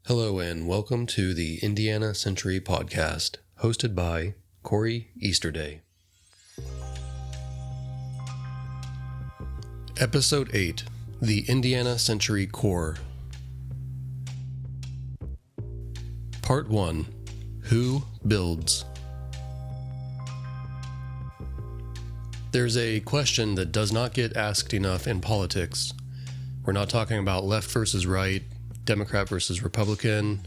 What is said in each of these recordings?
Hello and welcome to the Indiana Century Podcast, hosted by Corey Easterday. Episode 8, The Indiana Century Core. Part 1, Who Builds? There's a question that does not get asked enough in politics. We're not talking about left versus right, Democrat versus Republican,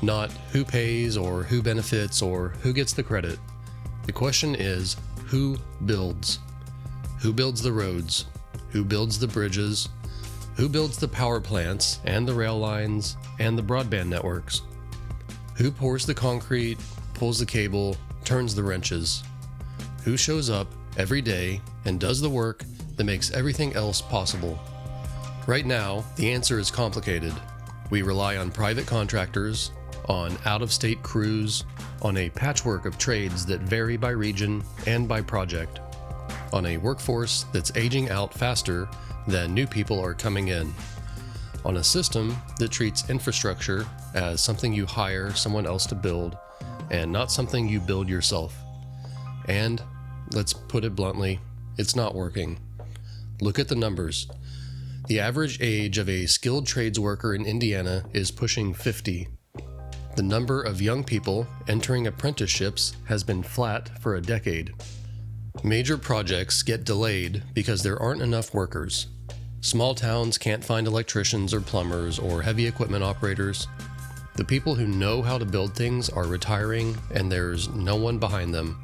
not who pays or who benefits or who gets the credit. The question is, who builds? Who builds the roads? Who builds the bridges? Who builds the power plants and the rail lines and the broadband networks? Who pours the concrete, pulls the cable, turns the wrenches? Who shows up every day and does the work that makes everything else possible? Right now, the answer is complicated. We rely on private contractors, on out-of-state crews, on a patchwork of trades that vary by region and by project, on a workforce that's aging out faster than new people are coming in, on a system that treats infrastructure as something you hire someone else to build and not something you build yourself. And, let's put it bluntly, it's not working. Look at the numbers. The average age of a skilled trades worker in Indiana is pushing 50. The number of young people entering apprenticeships has been flat for a decade. Major projects get delayed because there aren't enough workers. Small towns can't find electricians or plumbers or heavy equipment operators. The people who know how to build things are retiring and there's no one behind them.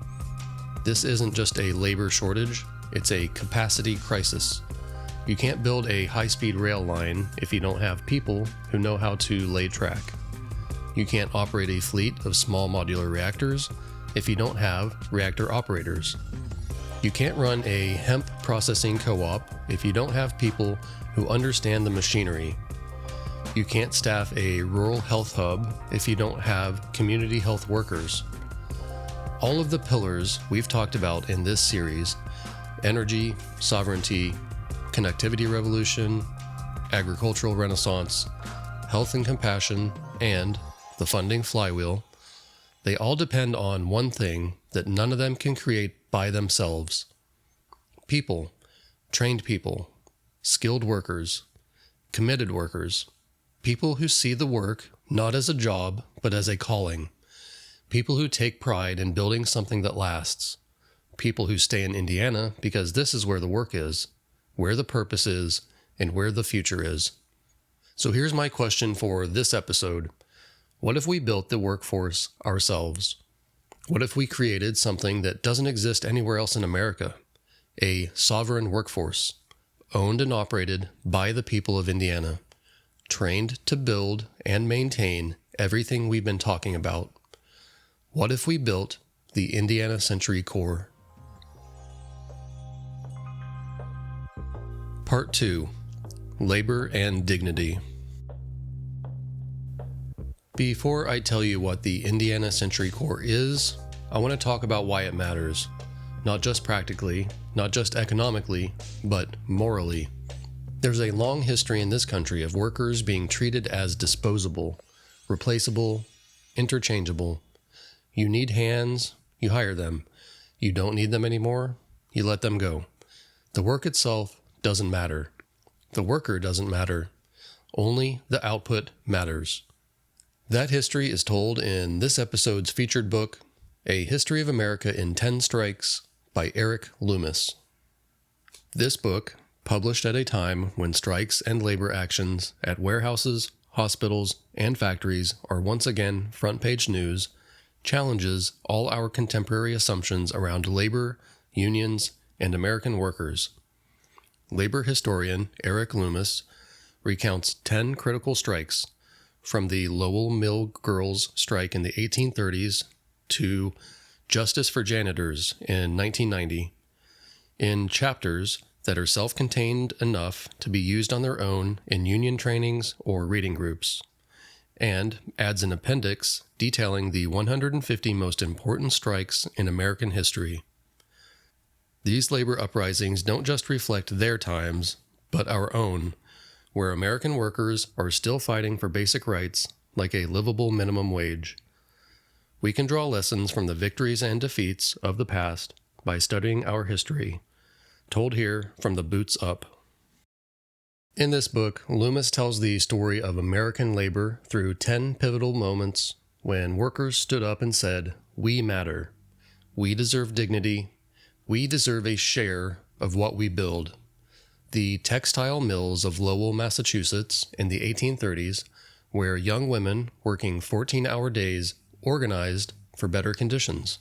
This isn't just a labor shortage, it's a capacity crisis. You can't build a high-speed rail line if you don't have people who know how to lay track. You can't operate a fleet of small modular reactors if you don't have reactor operators. You can't run a hemp processing co-op if you don't have people who understand the machinery. You can't staff a rural health hub if you don't have community health workers. All of the pillars we've talked about in this series, energy, sovereignty, connectivity revolution, agricultural renaissance, health and compassion, and the funding flywheel, they all depend on one thing that none of them can create by themselves. People, trained people, skilled workers, committed workers, people who see the work not as a job, but as a calling, people who take pride in building something that lasts, people who stay in Indiana because this is where the work is, where the purpose is, and where the future is. So here's my question for this episode. What if we built the workforce ourselves? What if we created something that doesn't exist anywhere else in America? A sovereign workforce, owned and operated by the people of Indiana, trained to build and maintain everything we've been talking about. What if we built the Indiana Century Core? Part 2, Labor and Dignity. Before I tell you what the Indiana Century Core is, I want to talk about why it matters. Not just practically, not just economically, but morally. There's a long history in this country of workers being treated as disposable, replaceable, interchangeable. You need hands, you hire them. You don't need them anymore, you let them go. The work itself doesn't matter. The worker doesn't matter. Only the output matters. That history is told in this episode's featured book, A History of America in 10 Strikes by Eric Loomis. This book, published at a time when strikes and labor actions at warehouses, hospitals, and factories are once again front-page news, challenges all our contemporary assumptions around labor, unions, and American workers. Labor historian Eric Loomis recounts 10 critical strikes, from the Lowell Mill Girls strike in the 1830s to Justice for Janitors in 1990, in chapters that are self-contained enough to be used on their own in union trainings or reading groups, and adds an appendix detailing the 150 most important strikes in American history. These labor uprisings don't just reflect their times, but our own, where American workers are still fighting for basic rights like a livable minimum wage. We can draw lessons from the victories and defeats of the past by studying our history, told here from the boots up. In this book, Loomis tells the story of American labor through 10 pivotal moments when workers stood up and said, "We matter. We deserve dignity. We deserve a share of what we build." The textile mills of Lowell, Massachusetts in the 1830s, where young women working 14-hour days organized for better conditions.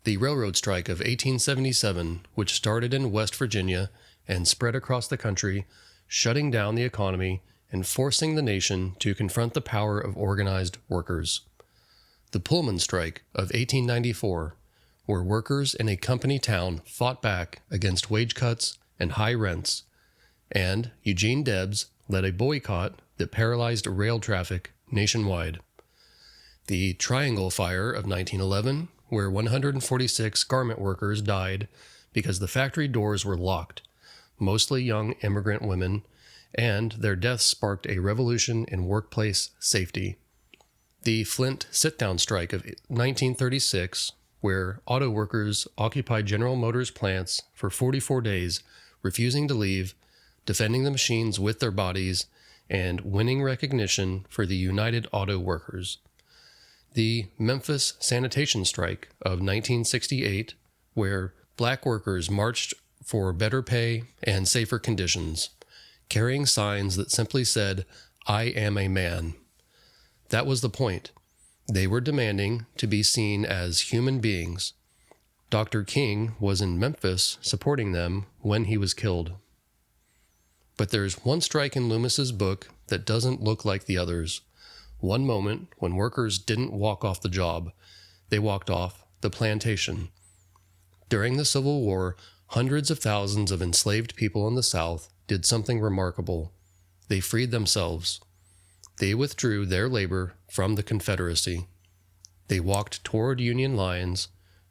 The railroad strike of 1877, which started in West Virginia and spread across the country, shutting down the economy and forcing the nation to confront the power of organized workers. The Pullman strike of 1894, where workers in a company town fought back against wage cuts and high rents, and Eugene Debs led a boycott that paralyzed rail traffic nationwide. The Triangle Fire of 1911, where 146 garment workers died because the factory doors were locked, mostly young immigrant women, and their deaths sparked a revolution in workplace safety. The Flint sit-down strike of 1936, where auto workers occupied General Motors plants for 44 days, refusing to leave, defending the machines with their bodies, and winning recognition for the United Auto Workers. The Memphis sanitation strike of 1968, where black workers marched for better pay and safer conditions, carrying signs that simply said, "I am a man." That was the point. They were demanding to be seen as human beings. Dr. King was in Memphis supporting them when he was killed. But there's one strike in Loomis's book that doesn't look like the others. One moment when workers didn't walk off the job. They walked off the plantation. During the Civil War, hundreds of thousands of enslaved people in the South did something remarkable. They freed themselves. They withdrew their labor from the Confederacy. They walked toward Union lines,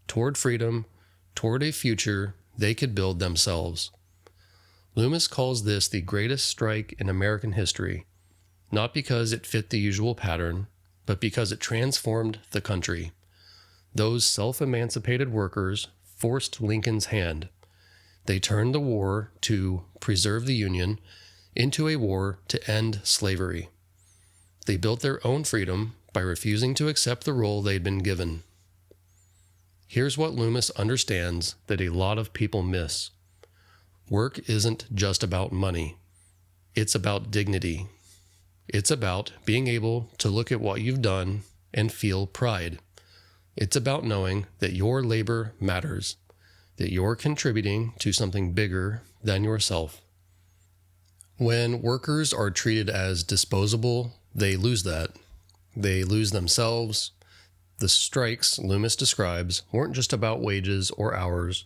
toward freedom, toward a future they could build themselves. Loomis calls this the greatest strike in American history, not because it fit the usual pattern, but because it transformed the country. Those self-emancipated workers forced Lincoln's hand. They turned the war to preserve the Union into a war to end slavery. They built their own freedom by refusing to accept the role they'd been given. Here's what Loomis understands that a lot of people miss. Work isn't just about money. It's about dignity. It's about being able to look at what you've done and feel pride. It's about knowing that your labor matters, that you're contributing to something bigger than yourself. When workers are treated as disposable, they lose that. They lose themselves. The strikes Loomis describes weren't just about wages or hours.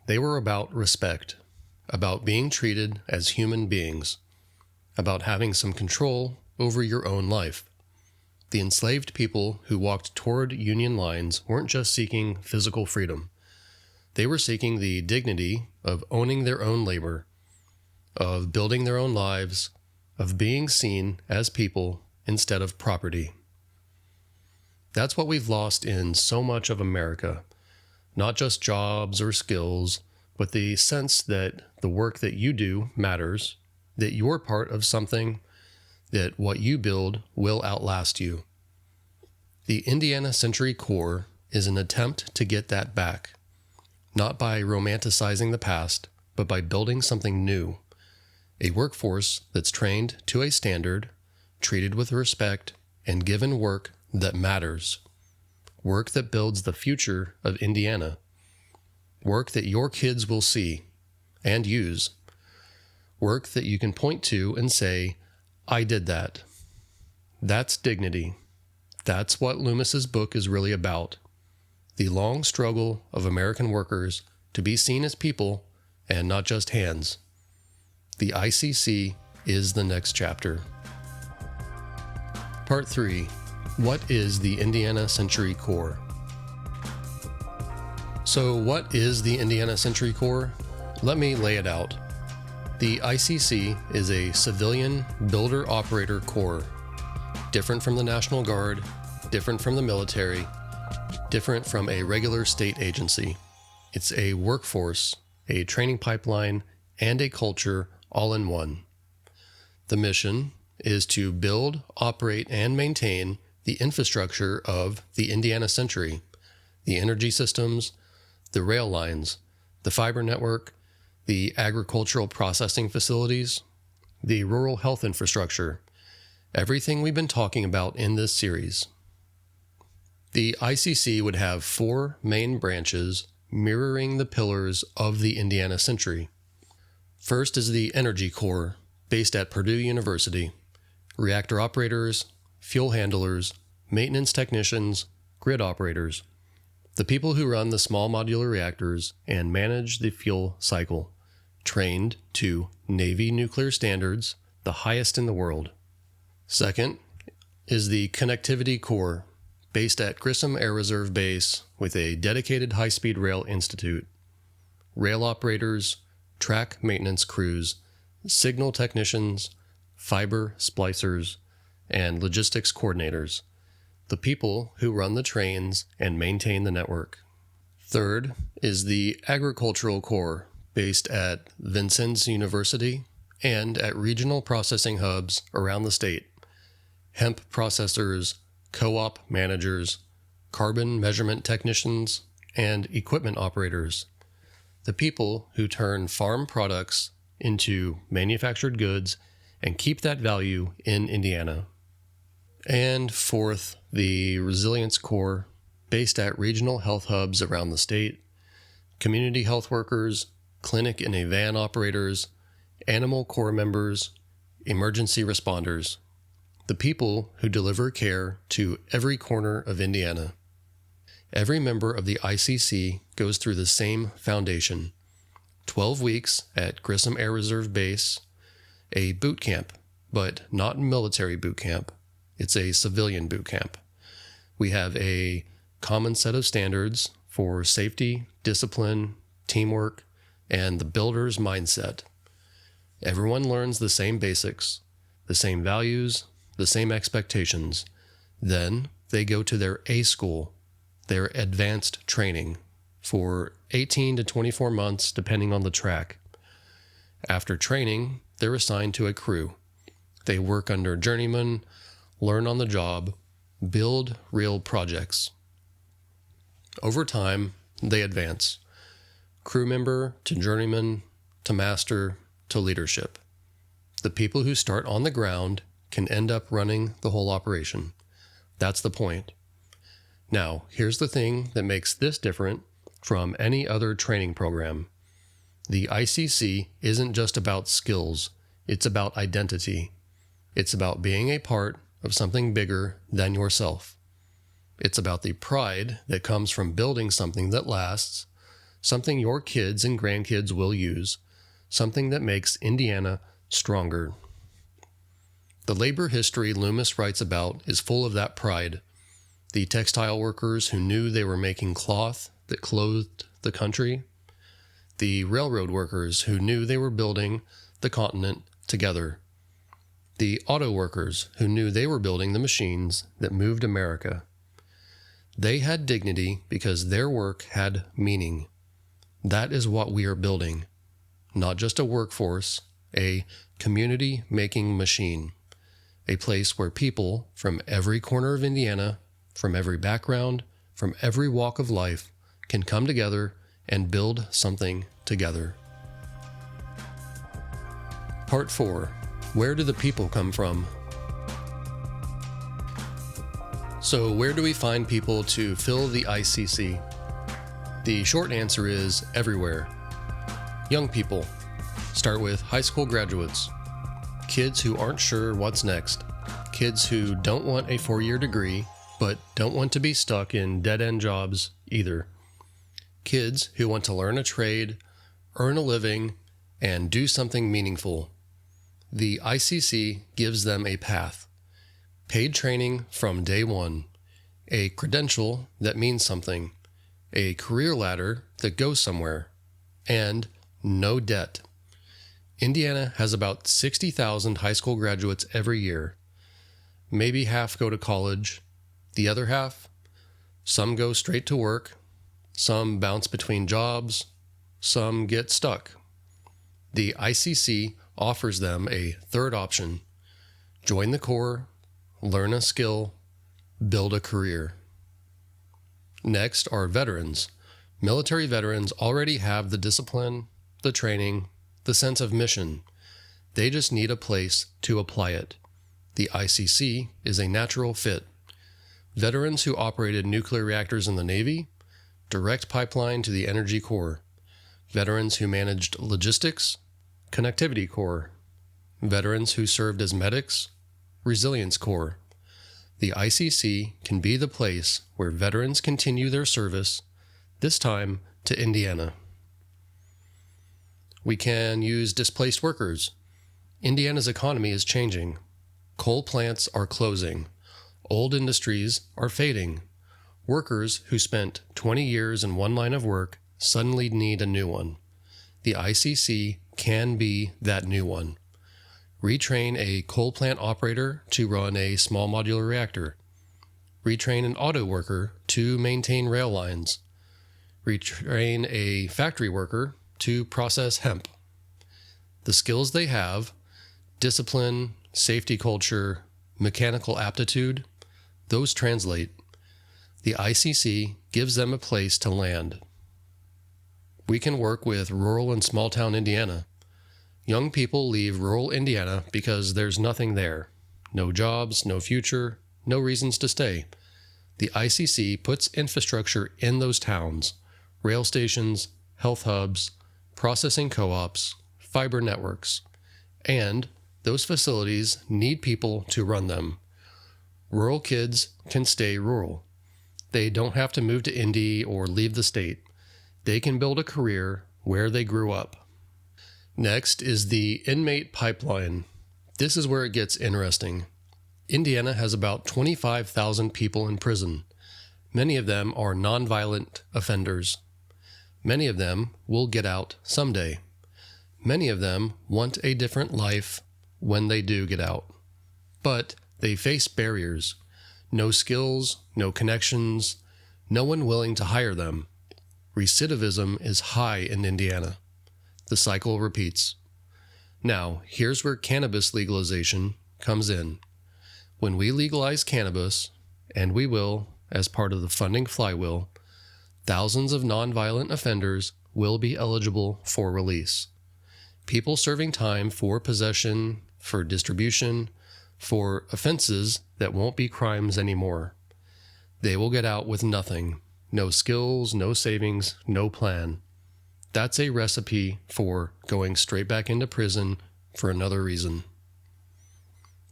They were about respect, about being treated as human beings, about having some control over your own life. The enslaved people who walked toward Union lines weren't just seeking physical freedom. They were seeking the dignity of owning their own labor, of building their own lives, of being seen as people instead of property. That's what we've lost in so much of America. Not just jobs or skills, but the sense that the work that you do matters, that you're part of something, that what you build will outlast you. The Indiana Century Corps is an attempt to get that back, not by romanticizing the past, but by building something new, a workforce that's trained to a standard, treated with respect, and given work that matters, work that builds the future of Indiana, work that your kids will see and use, work that you can point to and say, "I did that." That's dignity. That's what Loomis's book is really about. The long struggle of American workers to be seen as people and not just hands. The ICC is the next chapter. Part 3. What is the Indiana Century Corps? So what is the Indiana Century Corps? Let me lay it out. The ICC is a civilian builder-operator corps. different from the National Guard, different from the military, different from a regular state agency. It's a workforce, a training pipeline, and a culture all in one. The mission is to build, operate, and maintain the infrastructure of the Indiana century, the energy systems, the rail lines, the fiber network, the agricultural processing facilities, the rural health infrastructure, everything we've been talking about in this series. The ICC would have 4 main branches mirroring the pillars of the Indiana century. First is the Energy Corps, based at Purdue University. Reactor operators, fuel handlers, maintenance technicians, grid operators. The people who run the small modular reactors and manage the fuel cycle, trained to Navy nuclear standards, the highest in the world. Second is the Connectivity Corps, based at Grissom Air Reserve Base with a dedicated high-speed rail institute. Rail operators, track maintenance crews, signal technicians, fiber splicers, and logistics coordinators, the people who run the trains and maintain the network. Third is the Agricultural Corps, based at Vincennes University and at regional processing hubs around the state. Hemp processors, co-op managers, carbon measurement technicians, and equipment operators, the people who turn farm products into manufactured goods and keep that value in Indiana. And fourth, the Resilience Corps, based at regional health hubs around the state, community health workers, clinic in a van operators, animal corps members, emergency responders, the people who deliver care to every corner of Indiana. Every member of the ICC goes through the same foundation. 12 weeks at Grissom Air Reserve Base, a boot camp, but not military boot camp. It's a civilian boot camp. We have a common set of standards for safety, discipline, teamwork, and the builder's mindset. Everyone learns the same basics, the same values, the same expectations. Then they go to their A school, their advanced training, for 18 to 24 months depending on the track. After training, they're assigned to a crew. They work under journeyman, learn on the job, build real projects. Over time, they advance. Crew member to journeyman to master to leadership. The people who start on the ground can end up running the whole operation. That's the point. Now, here's the thing that makes this different from any other training program. The ICC isn't just about skills, it's about identity. It's about being a part of something bigger than yourself. It's about the pride that comes from building something that lasts, something your kids and grandkids will use, something that makes Indiana stronger. The labor history Loomis writes about is full of that pride. The textile workers who knew they were making cloth that clothed the country. The railroad workers who knew they were building the continent together. The auto workers who knew they were building the machines that moved America. They had dignity because their work had meaning. That is what we are building. Not just a workforce, a community-making machine. A place where people from every corner of Indiana, from every background, from every walk of life, can come together and build something together. Part 4. Where do the people come from? So where do we find people to fill the ICC? The short answer is everywhere. Young people. Start with high school graduates. Kids who aren't sure what's next. Kids who don't want a 4-year degree, but don't want to be stuck in dead-end jobs either. Kids who want to learn a trade, earn a living, and do something meaningful. The ICC gives them a path. Paid training from day one. A credential that means something. A career ladder that goes somewhere. And no debt. Indiana has about 60,000 high school graduates every year. Maybe half go to college. The other half, some go straight to work. Some bounce between jobs. Some get stuck. The ICC offers them a third option. Join the Corps, learn a skill, build a career. Next are veterans. Military veterans already have the discipline, the training, the sense of mission. They just need a place to apply it. The ICC is a natural fit. Veterans who operated nuclear reactors in the Navy, direct pipeline to the Energy Corps. Veterans who managed logistics, Connectivity Corps. Veterans who served as medics, Resilience Corps. The ICC can be the place where veterans continue their service, this time to Indiana. We can use displaced workers. Indiana's economy is changing. Coal plants are closing. Old industries are fading. Workers who spent 20 years in one line of work suddenly need a new one. The ICC can be that new one. Retrain a coal plant operator to run a small modular reactor. Retrain an auto worker to maintain rail lines. Retrain a factory worker to process hemp. The skills they have, discipline, safety culture, mechanical aptitude, those translate. The ICC gives them a place to land. We can work with rural and small town Indiana. Young people leave rural Indiana because there's nothing there. No jobs, no future, no reasons to stay. The ICC puts infrastructure in those towns: rail stations, health hubs, processing co-ops, fiber networks. And those facilities need people to run them. Rural kids can stay rural. They don't have to move to Indy or leave the state. They can build a career where they grew up. Next is the inmate pipeline. This is where it gets interesting. Indiana has about 25,000 people in prison. Many of them are nonviolent offenders. Many of them will get out someday. Many of them want a different life when they do get out. But they face barriers. No skills, no connections, no one willing to hire them. Recidivism is high in Indiana. The cycle repeats. Now, here's where cannabis legalization comes in. When we legalize cannabis, and we will, as part of the funding flywheel, thousands of nonviolent offenders will be eligible for release. People serving time for possession, for distribution, for offenses that won't be crimes anymore. They will get out with nothing. No skills, no savings, no plan. That's a recipe for going straight back into prison for another reason.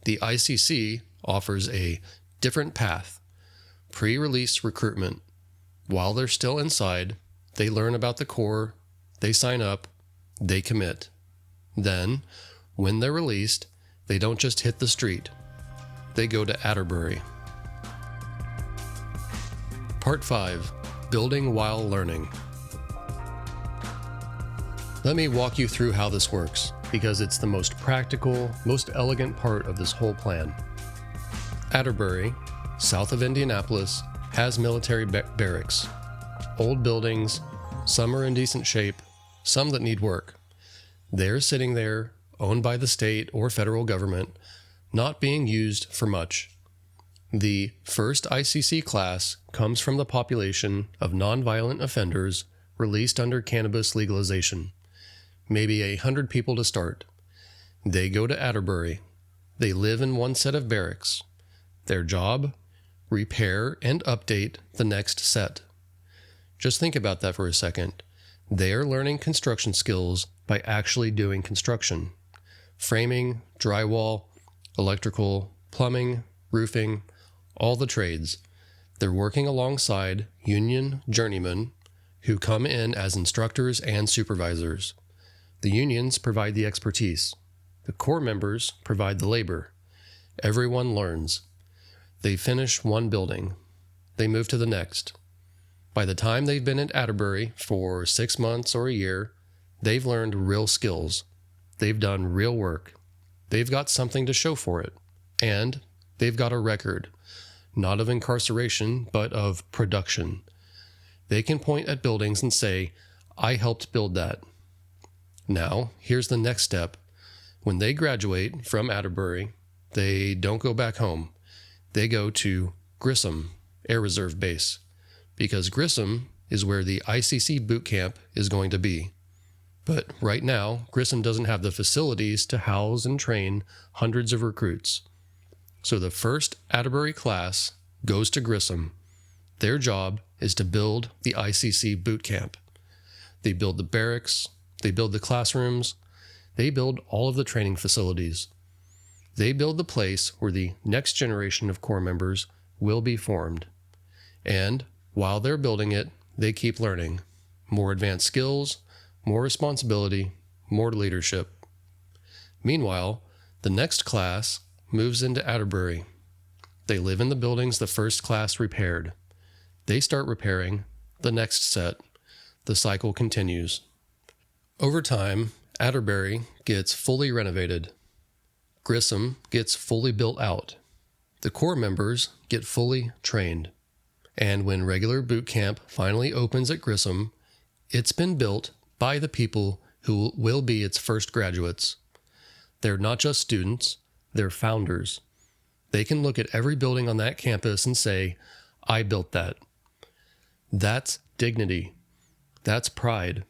The ICC offers a different path. Pre-release recruitment. While they're still inside, they learn about the Corps, they sign up, they commit. Then, when they're released, they don't just hit the street. They go to Atterbury. Part 5. Building while learning. Let me walk you through how this works, because it's the most practical, most elegant part of this whole plan. Atterbury, south of Indianapolis, has military barracks. Old buildings, some are in decent shape, some that need work. They're sitting there, owned by the state or federal government, not being used for much. The first ICC class comes from the population of nonviolent offenders released under cannabis legalization. Maybe 100 people to start. They go to Atterbury. They live in one set of barracks. Their job? Repair and update the next set. Just think about that for a second. They are learning construction skills by actually doing construction. Framing, drywall, electrical, plumbing, roofing, all the trades. They're working alongside union journeymen who come in as instructors and supervisors. The unions provide the expertise. The Corps members provide the labor. Everyone learns. They finish one building. They move to the next. By the time they've been at Atterbury for 6 months or a year, they've learned real skills. They've done real work. They've got something to show for it. And they've got a record, not of incarceration, but of production. They can point at buildings and say, I helped build that. Now, here's the next step. When they graduate from Atterbury, they don't go back home. They go to Grissom Air Reserve Base, because Grissom is where the ICC boot camp is going to be. But right now, Grissom doesn't have the facilities to house and train hundreds of recruits. So the first Atterbury class goes to Grissom. Their job is to build the ICC boot camp. They build the barracks, they build the classrooms, they build all of the training facilities. They build the place where the next generation of Corps members will be formed. And while they're building it, they keep learning. More advanced skills, more responsibility, more leadership. Meanwhile, the next class moves into Atterbury. They live in the buildings the first class repaired. They start repairing the next set. The cycle continues. Over time, Atterbury gets fully renovated. Grissom gets fully built out. The Corps members get fully trained. And when regular boot camp finally opens at Grissom, it's been built by the people who will be its first graduates. They're not just students, they're founders. They can look at every building on that campus and say, I built that. That's dignity. That's pride.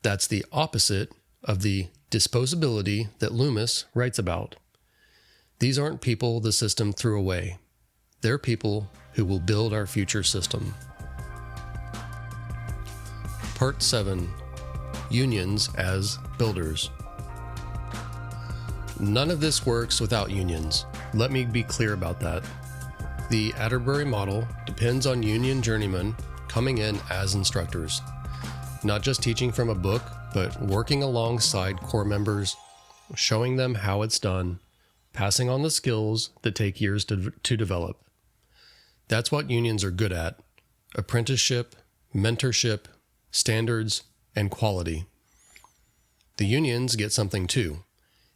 That's the opposite of the disposability that Loomis writes about. These aren't people the system threw away. They're people who will build our future system. Part 7. Unions as builders. None of this works without unions. Let me be clear about that. The Atterbury model depends on union journeymen coming in as instructors. Not just teaching from a book, but working alongside Corps members, showing them how it's done, passing on the skills that take years to develop. That's what unions are good at: apprenticeship, mentorship, standards, and quality. The unions get something too: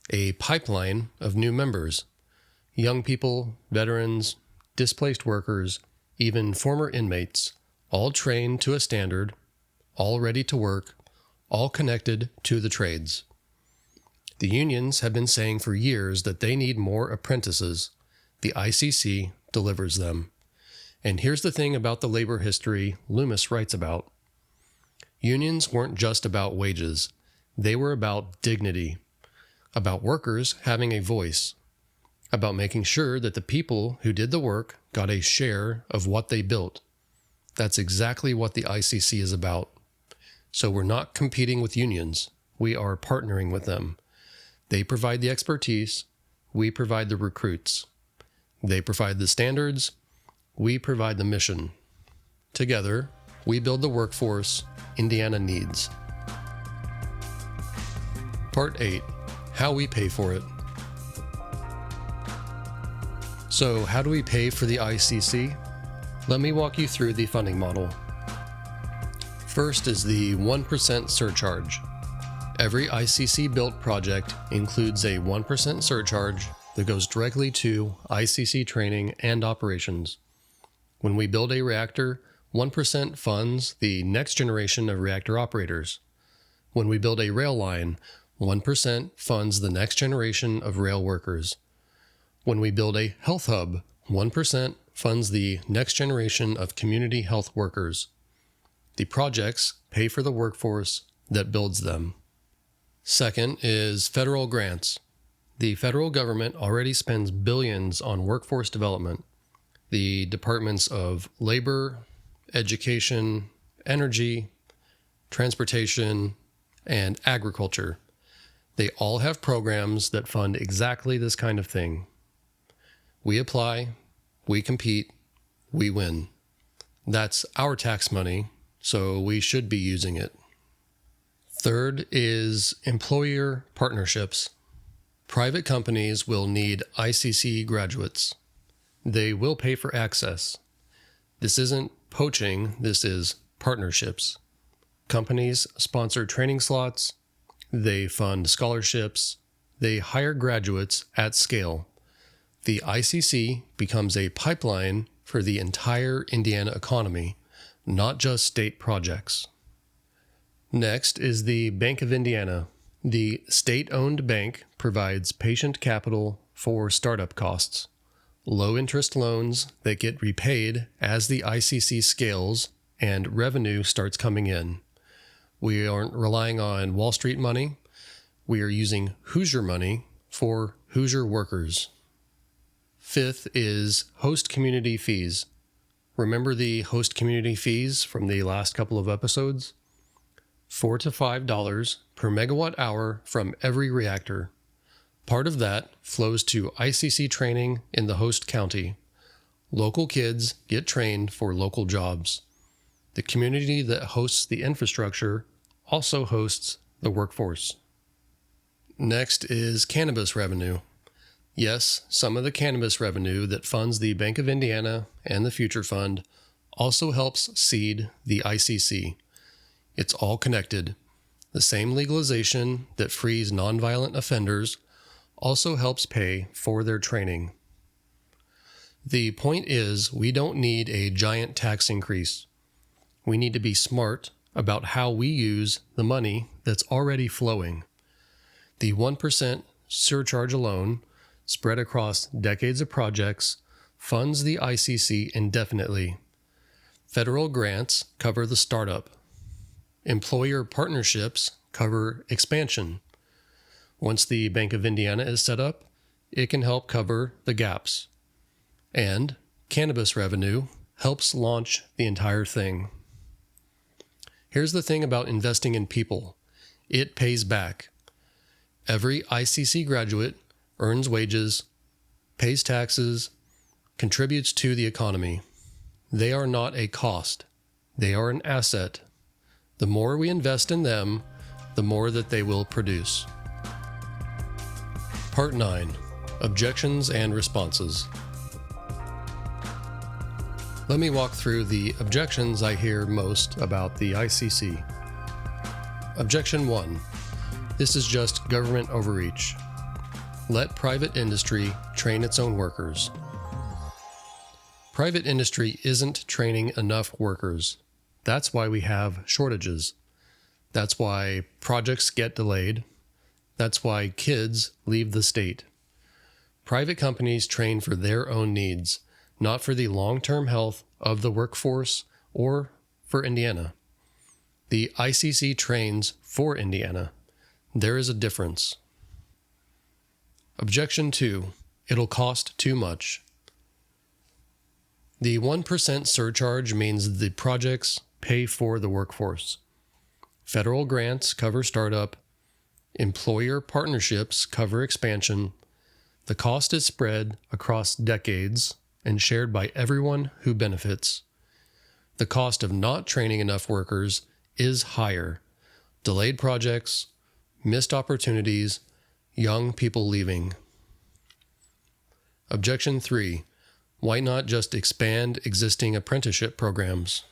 a pipeline of new members, young people, veterans, displaced workers, even former inmates, all trained to a standard, all ready to work, all connected to the trades. The unions have been saying for years that they need more apprentices. The ICC delivers them. And here's the thing about the labor history Loomis writes about. Unions weren't just about wages. They were about dignity, about workers having a voice, about making sure that the people who did the work got a share of what they built. That's exactly what the ICC is about. So we're not competing with unions. We are partnering with them. They provide the expertise. We provide the recruits. They provide the standards. We provide the mission. Together, we build the workforce Indiana needs. Part 8. How we pay for it. So how do we pay for the ICC? Let me walk you through the funding model. First is the 1% surcharge. Every ICC-built project includes a 1% surcharge that goes directly to ICC training and operations. When we build a reactor, 1% funds the next generation of reactor operators. When we build a rail line, 1% funds the next generation of rail workers. When we build a health hub, 1% funds the next generation of community health workers. The projects pay for the workforce that builds them. Second is federal grants. The federal government already spends billions on workforce development. The departments of labor, education, energy, transportation, and agriculture. They all have programs that fund exactly this kind of thing. We apply, we compete, we win. That's our tax money, so we should be using it. Third is employer partnerships. Private companies will need ICC graduates. They will pay for access. This isn't poaching, this is partnerships. Companies sponsor training slots, they fund scholarships, they hire graduates at scale. The ICC becomes a pipeline for the entire Indiana economy, not just state projects. Next is the Bank of Indiana. The state-owned bank provides patient capital for startup costs, low-interest loans that get repaid as the ICC scales and revenue starts coming in. We aren't relying on Wall Street money. We are using Hoosier money for Hoosier workers. Fifth is host community fees. Remember the host community fees from the last couple of episodes? $4 to $5 per megawatt hour from every reactor. Part of that flows to ICC training in the host county. Local kids get trained for local jobs. The community that hosts the infrastructure also hosts the workforce. Next is cannabis revenue. Yes, some of the cannabis revenue that funds the Bank of Indiana and the Future Fund also helps seed the ICC. It's all connected. The same legalization that frees nonviolent offenders also helps pay for their training. The point is, we don't need a giant tax increase. We need to be smart about how we use the money that's already flowing. The 1% surcharge alone, spread across decades of projects, funds the ICC indefinitely. Federal grants cover the startup. Employer partnerships cover expansion. Once the Bank of Indiana is set up, it can help cover the gaps. And cannabis revenue helps launch the entire thing. Here's the thing about investing in people. It pays back. Every ICC graduate earns wages, pays taxes, contributes to the economy. They are not a cost. They are an asset. The more we invest in them, the more that they will produce. Part 9. Objections and Responses. Let me walk through the objections I hear most about the ICC. Objection 1. This is just government overreach. Let private industry train its own workers. Private industry isn't training enough workers. That's why we have shortages. That's why projects get delayed. That's why kids leave the state. Private companies train for their own needs, not for the long-term health of the workforce or for Indiana. The ICC trains for Indiana. There is a difference. Objection 2. It'll cost too much. The 1% surcharge means the projects pay for the workforce. Federal grants cover startup. Employer partnerships cover expansion. The cost is spread across decades and shared by everyone who benefits. The cost of not training enough workers is higher. Delayed projects, missed opportunities, young people leaving. Objection 3. Why not just expand existing apprenticeship programs?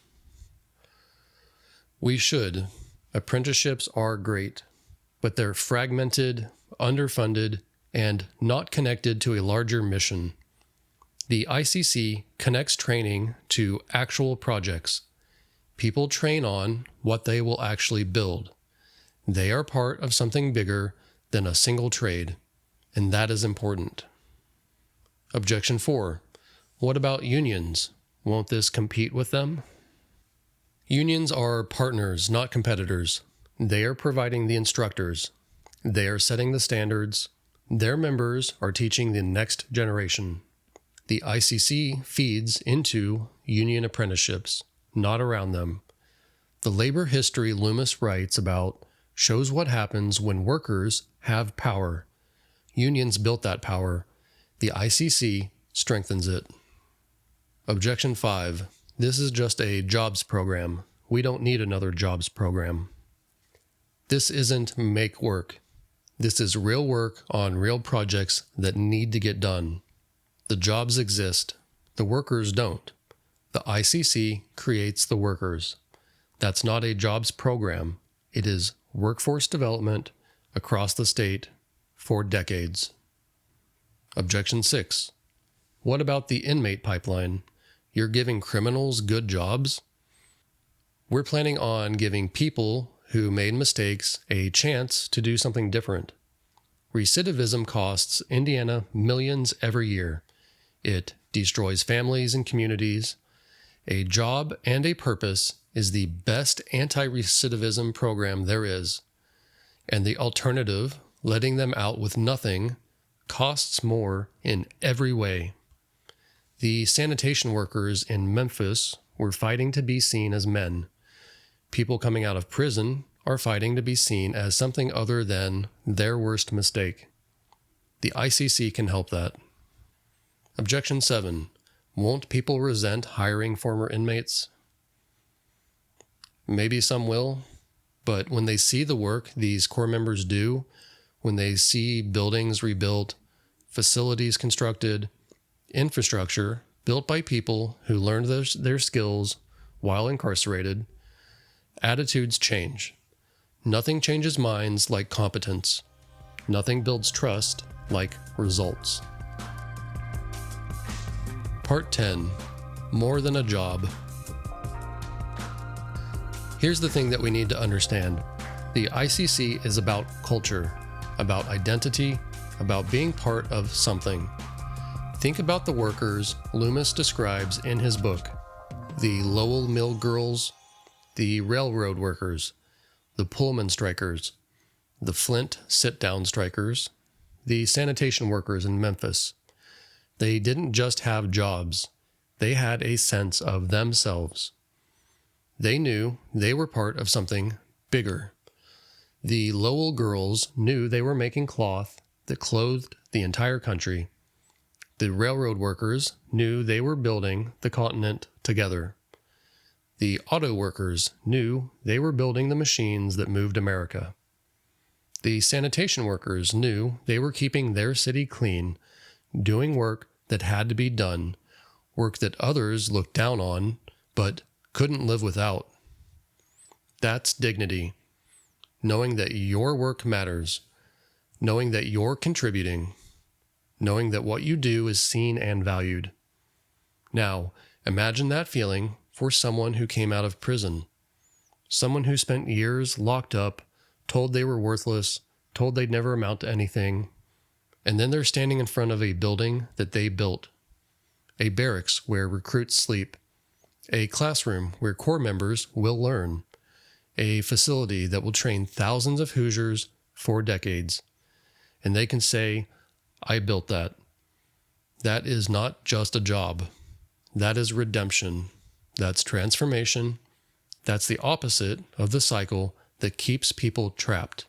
We should. Apprenticeships are great, but they're fragmented, underfunded, and not connected to a larger mission. The ICC connects training to actual projects. People train on what they will actually build. They are part of something bigger than a single trade, and that is important. Objection 4. What about unions? Won't this compete with them? Unions are partners, not competitors. They are providing the instructors. They are setting the standards. Their members are teaching the next generation. The ICC feeds into union apprenticeships, not around them. The labor history Loomis writes about shows what happens when workers have power. Unions built that power. The ICC strengthens it. Objection 5. This is just a jobs program. We don't need another jobs program. This isn't make work. This is real work on real projects that need to get done. The jobs exist. The workers don't. The ICC creates the workers. That's not a jobs program. It is workforce development across the state for decades. Objection 6. What about the inmate pipeline? You're giving criminals good jobs? We're planning on giving people who made mistakes a chance to do something different. Recidivism costs Indiana millions every year. It destroys families and communities. A job and a purpose is the best anti-recidivism program there is. And the alternative, letting them out with nothing, costs more in every way. The sanitation workers in Memphis were fighting to be seen as men. People coming out of prison are fighting to be seen as something other than their worst mistake. The ICC can help that. Objection 7. Won't people resent hiring former inmates? Maybe some will, but when they see the work these Corps members do, when they see buildings rebuilt, facilities constructed, infrastructure built by people who learned their skills while incarcerated, attitudes change. Nothing changes minds like competence. Nothing builds trust like results. Part 10. More than a job. Here's the thing that we need to understand. The ICC is about culture, about identity, about being part of something. Think about the workers Loomis describes in his book: the Lowell Mill girls, the railroad workers, the Pullman strikers, the Flint sit-down strikers, the sanitation workers in Memphis. They didn't just have jobs. They had a sense of themselves. They knew they were part of something bigger. The Lowell girls knew they were making cloth that clothed the entire country. The railroad workers knew they were building the continent together. The auto workers knew they were building the machines that moved America. The sanitation workers knew they were keeping their city clean, doing work that had to be done, work that others looked down on but couldn't live without. That's dignity. Knowing that your work matters, knowing that you're contributing, knowing that what you do is seen and valued. Now, imagine that feeling for someone who came out of prison, someone who spent years locked up, told they were worthless, told they'd never amount to anything, and then they're standing in front of a building that they built, a barracks where recruits sleep, a classroom where Corps members will learn, a facility that will train thousands of Hoosiers for decades. And they can say, I built that. That is not just a job. That is redemption. That's transformation. That's the opposite of the cycle that keeps people trapped.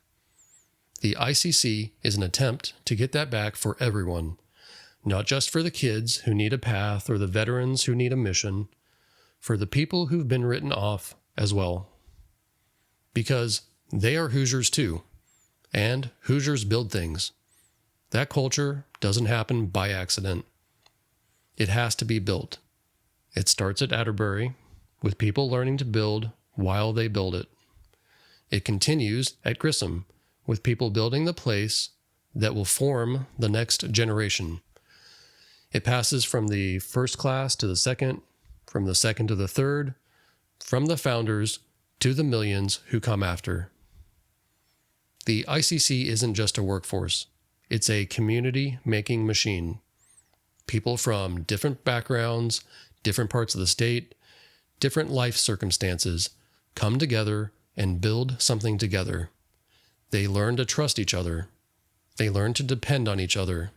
The ICC is an attempt to get that back for everyone, not just for the kids who need a path or the veterans who need a mission, for the people who've been written off as well. Because they are Hoosiers too, and Hoosiers build things. That culture doesn't happen by accident. It has to be built. It starts at Atterbury, with people learning to build while they build it. It continues at Grissom, with people building the place that will form the next generation. It passes from the first class to the second, from the second to the third, from the founders to the millions who come after. The ICC isn't just a workforce. It's a community-making machine. People from different backgrounds, different parts of the state, different life circumstances come together and build something together. They learn to trust each other. They learn to depend on each other.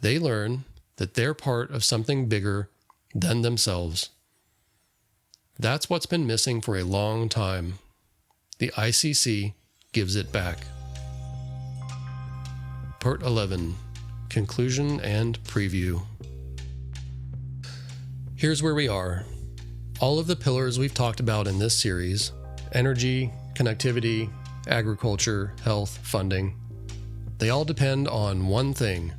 They learn that they're part of something bigger than themselves. That's what's been missing for a long time. The ICC gives it back. Part 11. Conclusion and Preview. Here's where we are. All of the pillars we've talked about in this series, energy, connectivity, agriculture, health, funding, they all depend on one thing: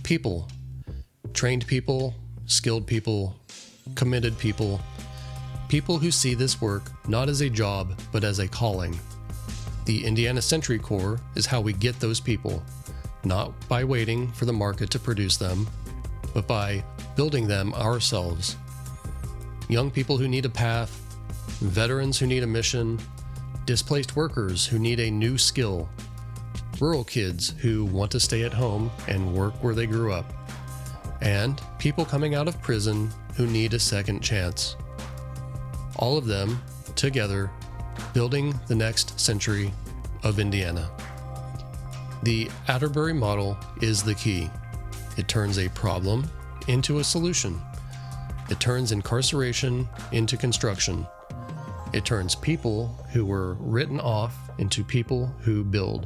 people. Trained people, skilled people, committed people, people who see this work not as a job, but as a calling. The Indiana Century Corps is how we get those people, not by waiting for the market to produce them, but by building them ourselves. Young people who need a path, veterans who need a mission, displaced workers who need a new skill, rural kids who want to stay at home and work where they grew up, and people coming out of prison who need a second chance. All of them, together, building the next century of Indiana. The Atterbury model is the key. It turns a problem into a solution. It turns incarceration into construction. It turns people who were written off into people who build.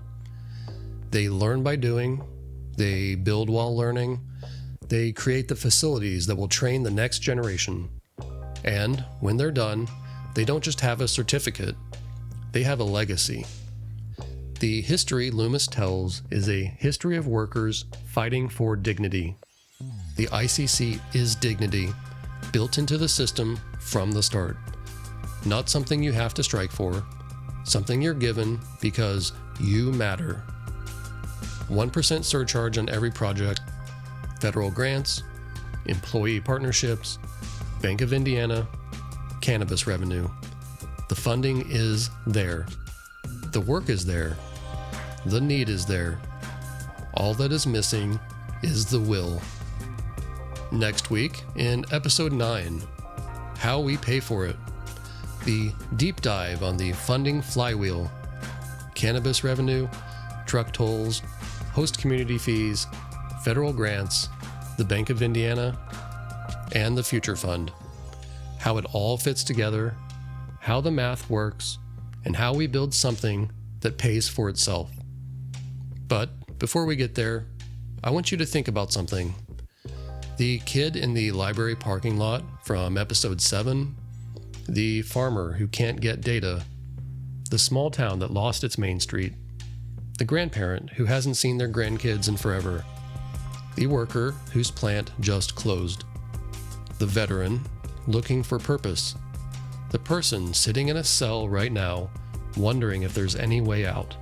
They learn by doing, they build while learning, they create the facilities that will train the next generation. And when they're done, they don't just have a certificate, they have a legacy. The history Loomis tells is a history of workers fighting for dignity. The ICC is dignity, built into the system from the start. Not something you have to strike for, something you're given because you matter. 1% surcharge on every project, federal grants, employee partnerships, Bank of Indiana, cannabis revenue. The funding is there. The work is there. The need is there. All that is missing is the will. Next week, in episode 9, How We Pay for It, the deep dive on the funding flywheel, cannabis revenue, truck tolls, host community fees, federal grants, the Bank of Indiana, and the Future Fund. How it all fits together, how the math works, and how we build something that pays for itself. But before we get there, I want you to think about something. The kid in the library parking lot from episode 7, the farmer who can't get data, the small town that lost its main street, the grandparent who hasn't seen their grandkids in forever, the worker whose plant just closed, the veteran looking for purpose, the person sitting in a cell right now wondering if there's any way out.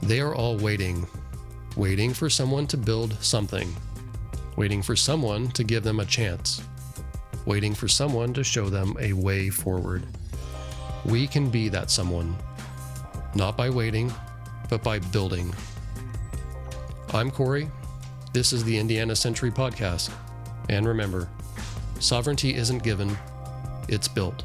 They are all waiting for someone to build something, waiting for someone to give them a chance, waiting for someone to show them a way forward. We can be that someone, not by waiting, but by building. I'm Corey. This is the Indiana Century Podcast. And remember, sovereignty isn't given, it's built.